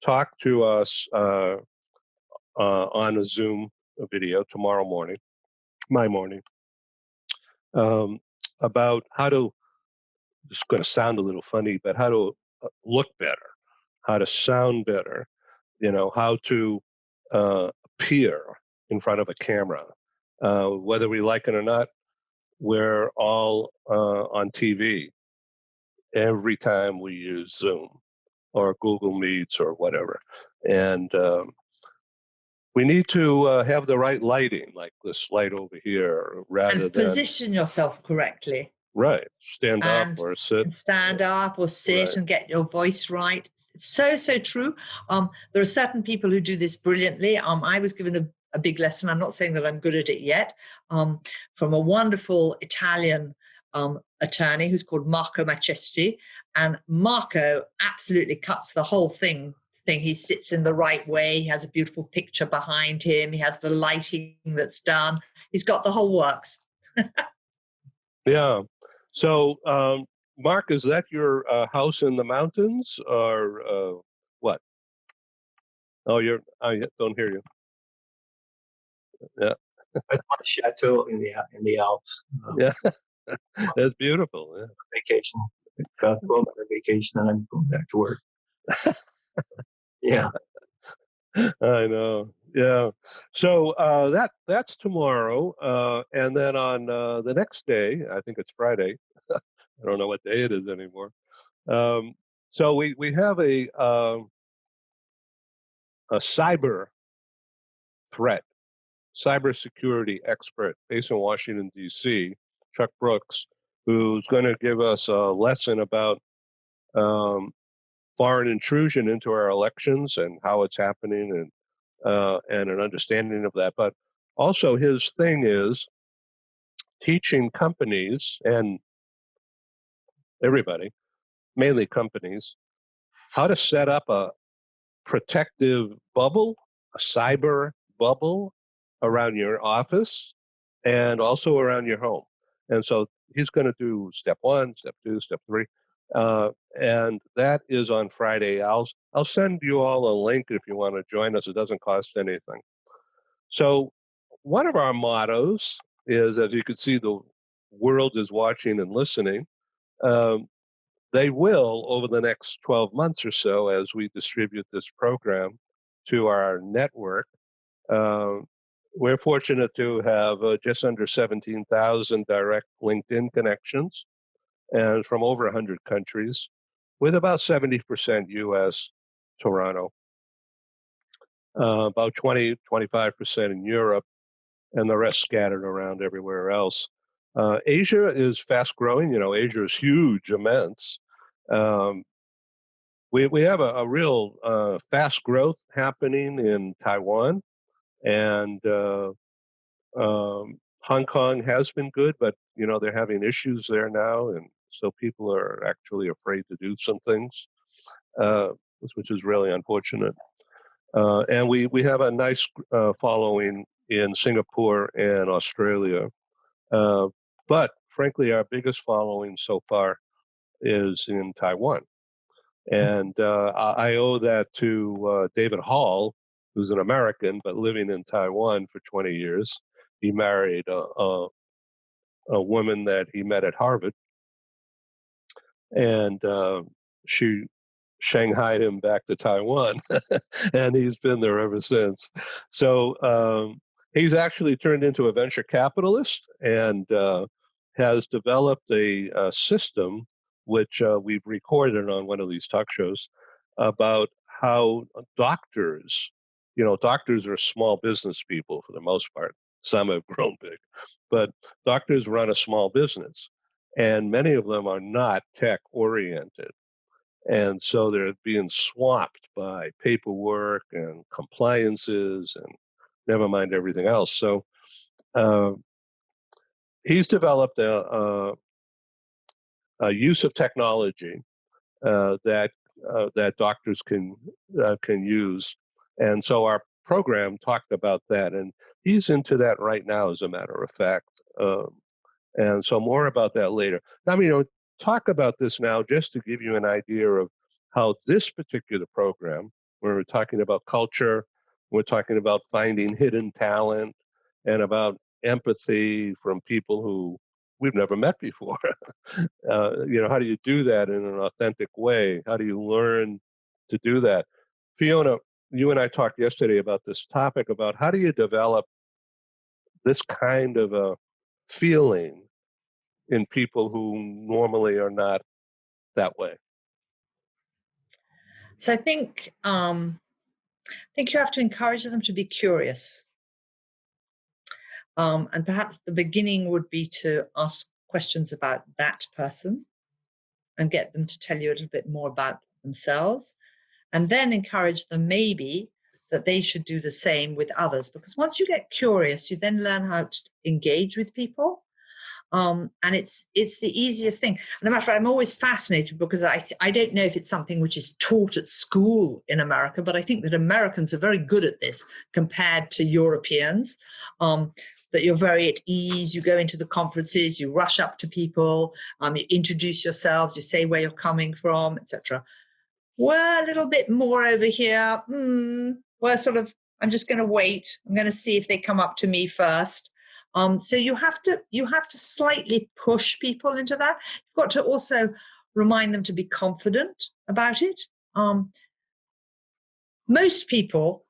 talk to us on a Zoom video tomorrow morning, my morning, about how to it's going to sound a little funny, but how to look better, how to sound better, how to appear in front of a camera. Whether we like it or not, we're all on TV every time we use Zoom or Google Meets or whatever. And we need to have the right lighting, like this light over here, rather And than position yourself correctly. right, stand up or sit. And stand up or sit Right. and get your voice right. It's so, so true. There are certain people who do this brilliantly. I was given a big lesson. I'm not saying that I'm good at it yet, from a wonderful Italian attorney who's called Marco Macesti. And Marco absolutely cuts the whole thing. He sits in the right way. He has a beautiful picture behind him. He has the lighting that's done. He's got the whole works. Yeah. So, Mark, is that your house in the mountains or what? Oh, I don't hear you. Yeah. That's my chateau in the Alps. Yeah. That's beautiful. Yeah. Vacation. Got to go on a vacation, and I'm going back to work. Yeah. I know. Yeah. So that's tomorrow, and then on the next day, I think it's Friday. I don't know what day it is anymore. So we have a cyber threat, cybersecurity expert based in Washington D.C., Chuck Brooks, who's going to give us a lesson about foreign intrusion into our elections and how it's happening, and an understanding of that. But also, his thing is teaching companies and everybody, mainly companies, how to set up a protective bubble, a cyber bubble around your office and also around your home. And so he's going to do step 1, step 2, step 3. And that is on Friday. I'll send you all a link if you want to join us. It doesn't cost anything. So one of our mottos is, as you can see, the world is watching and listening. They will, over the next 12 months or so, as we distribute this program to our network. We're fortunate to have just under 17,000 direct LinkedIn connections, and from over 100 countries, with about 70% US, Toronto, about 20-25% in Europe, and the rest scattered around everywhere else. Asia is fast growing. Asia is huge, immense. We have a real fast growth happening in Taiwan, and Hong Kong has been good, but they're having issues there now, and so people are actually afraid to do some things, which is really unfortunate. And we have a nice following in Singapore and Australia. But frankly, our biggest following so far is in Taiwan. And I owe that to David Hall, who's an American, but living in Taiwan for 20 years. He married a woman that he met at Harvard. And she shanghaied him back to Taiwan, and he's been there ever since. So he's actually turned into a venture capitalist and has developed a system, which we've recorded on one of these talk shows, about how doctors are small business people for the most part. Some have grown big, but doctors run a small business, and many of them are not tech oriented. And so they're being swamped by paperwork and compliances and never mind everything else. So he's developed a use of technology that doctors can use. And so our program talked about that. And he's into that right now, as a matter of fact. And so more about that later. I mean, talk about this now just to give you an idea of how this particular program, where we're talking about culture, we're talking about finding hidden talent, and about empathy from people who we've never met before. How do you do that in an authentic way? How do you learn to do that? Fiona, you and I talked yesterday about this topic about how do you develop this kind of a feeling in people who normally are not that way? So I think you have to encourage them to be curious. And perhaps the beginning would be to ask questions about that person and get them to tell you a little bit more about themselves, and then encourage them maybe that they should do the same with others. Because once you get curious, you then learn how to engage with people. And it's the easiest thing. And a matter of fact, I'm always fascinated because I don't know if it's something which is taught at school in America, but I think that Americans are very good at this compared to Europeans. That you're very at ease, you go into the conferences, you rush up to people, you introduce yourselves, you say where you're coming from, etc. We're a little bit more over here. We're sort of, I'm just going to wait. I'm going to see if they come up to me first. So you have to slightly push people into that. You've got to also remind them to be confident about it. Most people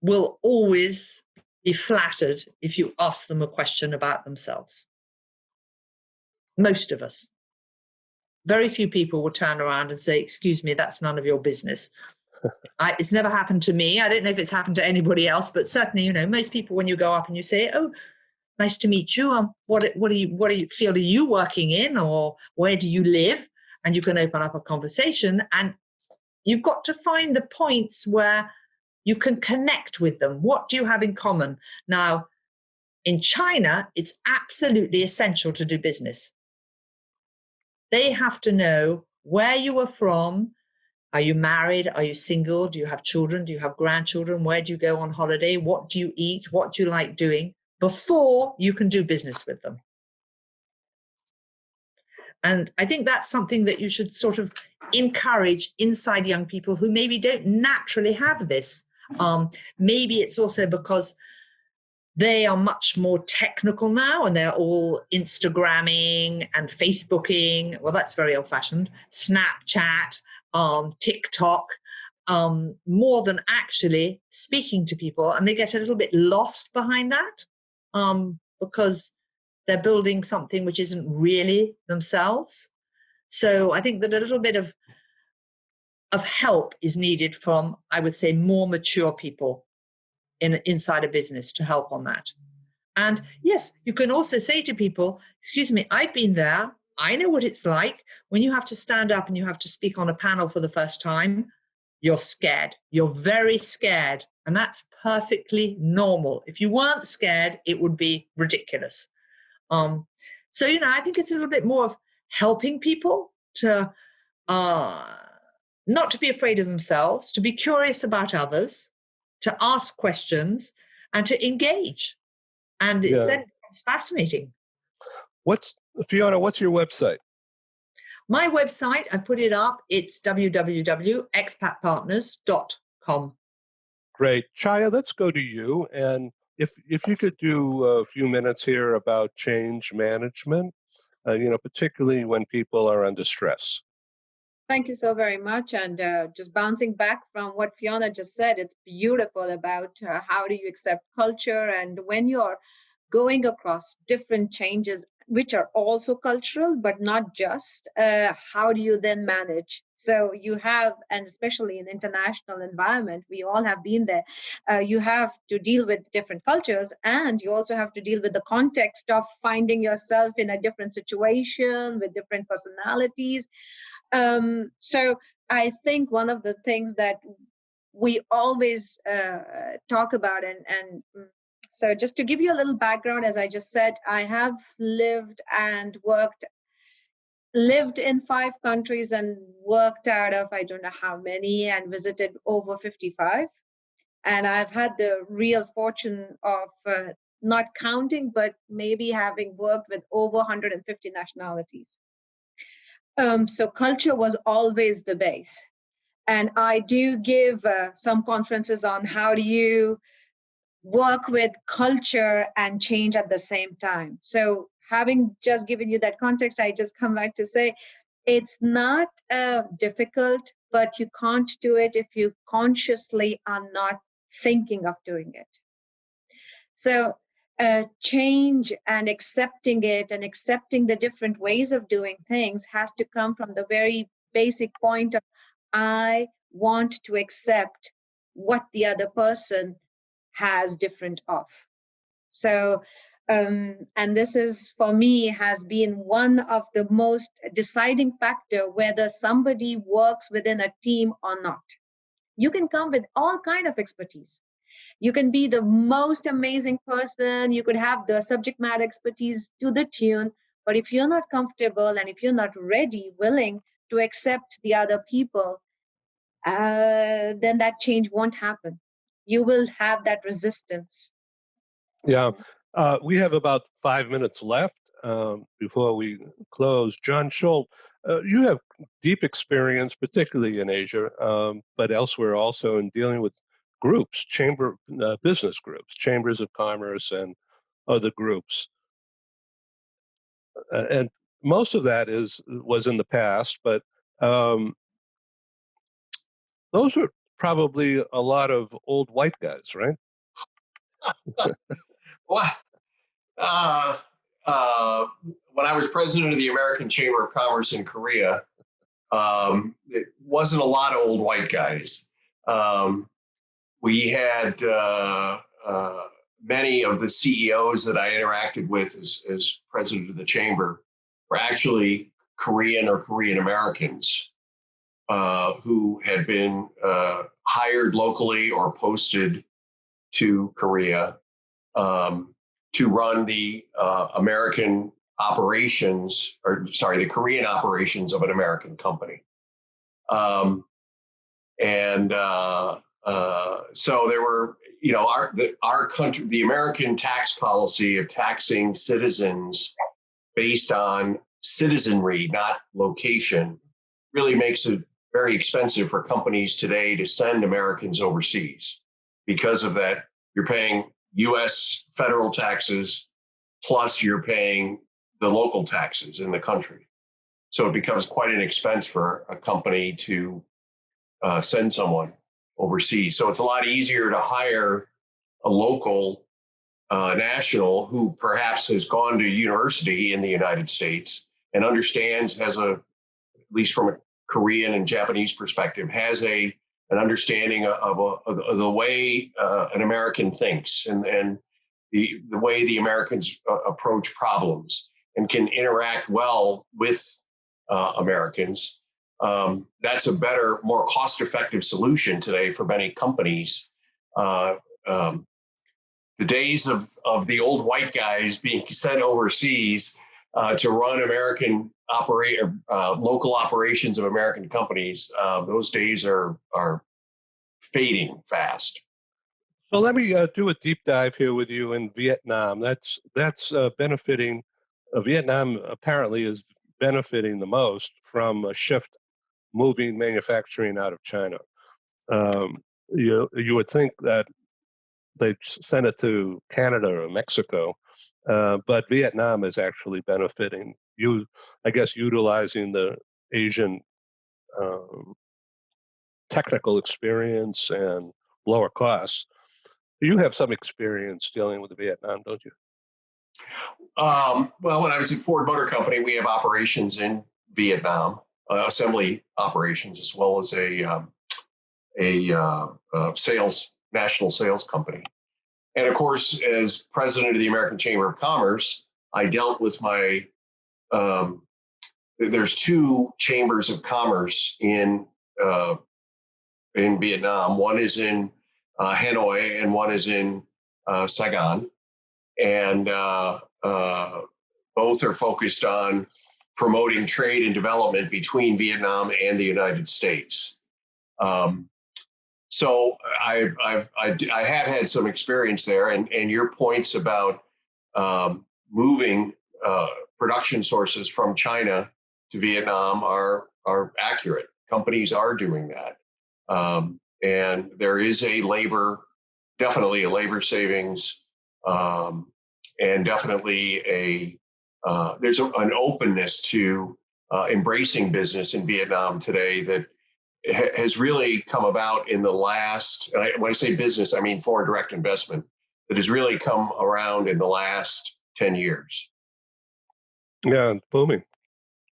will always be flattered if you ask them a question about themselves. Most of us. Very few people will turn around and say, "Excuse me, that's none of your business." It's never happened to me. I don't know if it's happened to anybody else, but certainly, most people, when you go up and you say, "Oh, nice to meet you. What field are you working in, or where do you live?" And you can open up a conversation, and you've got to find the points where you can connect with them. What do you have in common? Now, in China, it's absolutely essential to do business. They have to know where you are from. Are you married? Are you single? Do you have children? Do you have grandchildren? Where do you go on holiday? What do you eat? What do you like doing? Before you can do business with them. And I think that's something that you should sort of encourage inside young people who maybe don't naturally have this. Maybe it's also because they are much more technical now and they're all Instagramming and Facebooking. Well, that's very old-fashioned. Snapchat, TikTok, more than actually speaking to people. And they get a little bit lost behind that because they're building something which isn't really themselves. So I think that a little bit of help is needed from, I would say, more mature people inside a business to help on that. And yes, you can also say to people, "Excuse me, I've been there. I know what it's like when you have to stand up and you have to speak on a panel for the first time. You're scared. You're very scared. And that's perfectly normal. If you weren't scared, it would be ridiculous." So, I think it's a little bit more of helping people to not to be afraid of themselves, to be curious about others, to ask questions, and to engage. And it's fascinating. Fiona, what's your website? My website, I put it up. It's www.expatpartners.com. Great. Chaya, let's go to you. And if you could do a few minutes here about change management, particularly when people are under stress. Thank you so very much. And just bouncing back from what Fiona just said, it's beautiful about how do you accept culture, and when you're going across different changes, which are also cultural, but not just, how do you then manage? So you have, and especially in international environment, we all have been there, you have to deal with different cultures, and you also have to deal with the context of finding yourself in a different situation with different personalities. So I think one of the things that we always talk about, and so just to give you a little background, as I just said, I have lived in 5 countries and worked out of I don't know how many, and visited over 55. And I've had the real fortune of not counting, but maybe having worked with over 150 nationalities. So culture was always the base. And I do give some conferences on how do you work with culture and change at the same time. So having just given you that context, I just come back to say it's not difficult, but you can't do it if you consciously are not thinking of doing it. So change and accepting it and accepting the different ways of doing things has to come from the very basic point of I want to accept what the other person has different of. So, and this is for me has been one of the most deciding factor whether somebody works within a team or not. You can come with all kind of expertise. You can be the most amazing person. You could have the subject matter expertise to the tune. But if you're not comfortable and if you're not ready, willing to accept the other people, then that change won't happen. You will have that resistance. Yeah. We have about 5 minutes left before we close. John Schultz, you have deep experience, particularly in Asia, but elsewhere also in dealing with groups, business groups, chambers of commerce and other groups. And most of that was in the past, but those were probably a lot of old white guys, right? Well, when I was president of the American Chamber of Commerce in Korea, it wasn't a lot of old white guys. We had many of the CEOs that I interacted with as president of the chamber were actually Korean or Korean Americans who had been hired locally or posted to Korea to run the American operations, the Korean operations of an American company. So there were, our country, the American tax policy of taxing citizens based on citizenry, not location, really makes it very expensive for companies today to send Americans overseas. Because of that, you're paying U.S. federal taxes, plus you're paying the local taxes in the country. So it becomes quite an expense for a company to send someone overseas. So it's a lot easier to hire a local national who perhaps has gone to university in the United States and understands, at least from a Korean and Japanese perspective, has an understanding of the way an American thinks and the way the Americans approach problems and can interact well with Americans. That's a better, more cost-effective solution today for many companies. The days of the old white guys being sent overseas to run American local operations of American companies, those days are fading fast. So let me do a deep dive here with you in Vietnam. That's benefiting. Vietnam apparently is benefiting the most from a shift moving manufacturing out of China. You would think that they'd send it to Canada or Mexico, but Vietnam is actually benefiting. I guess, utilizing the Asian technical experience and lower costs. You have some experience dealing with Vietnam, don't you? Well, when I was at Ford Motor Company, we have operations in Vietnam, assembly operations, as well as a national sales company. And of course, as president of the American Chamber of Commerce, I dealt with there's two chambers of commerce in Vietnam. One is in Hanoi and one is in Saigon. And both are focused on promoting trade and development between Vietnam and the United States. So I have had some experience there, and your points about moving production sources from China to Vietnam are accurate. Companies are doing that, and there is definitely a labor savings, and definitely there's an openness to embracing business in Vietnam today that has really come about in the last, and when I say business, I mean foreign direct investment, that has really come around in the last 10 years. Yeah, booming.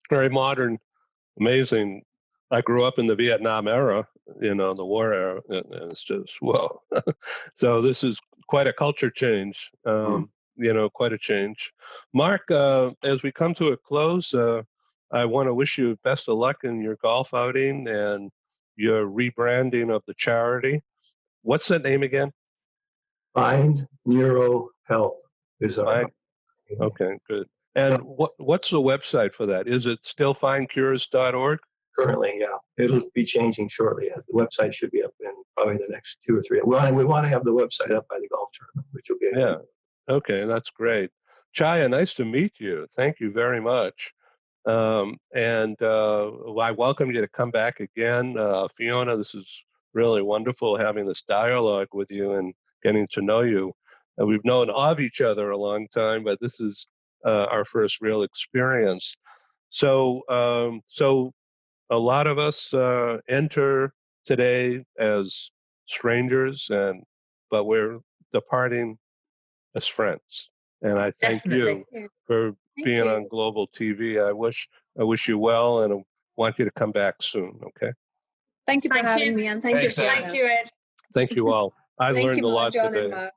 Very modern, amazing. I grew up in the Vietnam era, the war era, and it's just, whoa. So this is quite a culture change, quite a change. Mark, as we come to a close, I want to wish you best of luck in your golf outing and your rebranding of the charity. What's that name again? Find Neuro Health is our. Okay, good. And what's the website for that? Is it still findcures.org? Currently, yeah. It'll be changing shortly. The website should be up in probably the next 2 or 3. Well, we want to have the website up by the golf tournament, which will be Okay, that's great. Chaya, nice to meet you. Thank you very much. I welcome you to come back again. Fiona, this is really wonderful having this dialogue with you and getting to know you. We've known of each other a long time, but this is our first real experience. So a lot of us enter today as strangers, but we're departing as friends. And I thank you for being on Global TV. I wish you well, and I want you to come back soon. Okay. Thank you for having me, and thank you. Thank you, Ed. Thank you all. I learned a lot today.